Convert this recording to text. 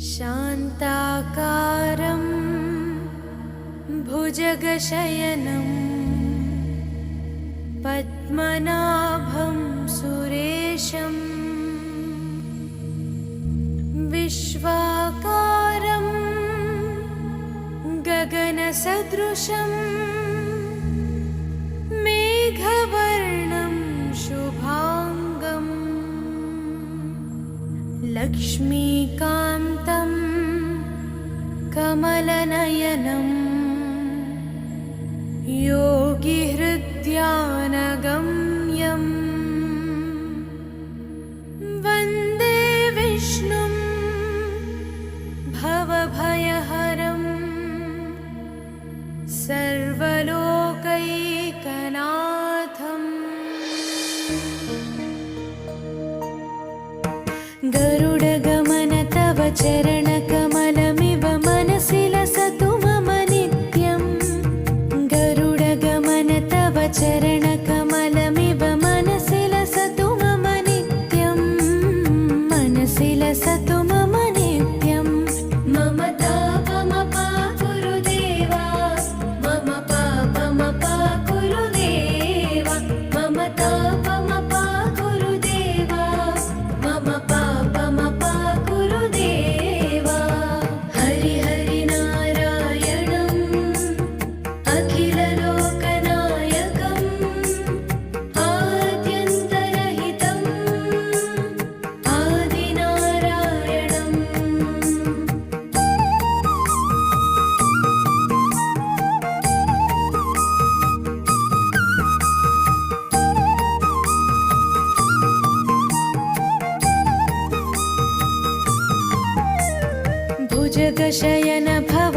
शान्ताकारं भुजगशयनं पद्मनाभं सुरेशं विश्वाकारं गगनसदृशं मेघवर्णं शुभांगं लक्ष्मीकान्तं कमलनयनं योगिहृद्यानगम्यं वन्दे विष्णुं भवभयहरं सर्वलोकैकनाथम्। गरुडगमन तव चरणकमलमिव मनसि लसतु मम नित्यं। गरुडगमन तव चरणकमलमिव मनसि लसतु मम नित्यं। मनसि लसतु मम नित्यं। मम तापमपाकुरु देवा, मम पापमपाकुरु देवा, मम तापमपाकुरु देवा, मम पापमपाकुरु देवा। हरि हरि नारायणम् अखिललोकनायकम् आद्यन्तरहितम् आदिनारायणम्। भुजगशयन भव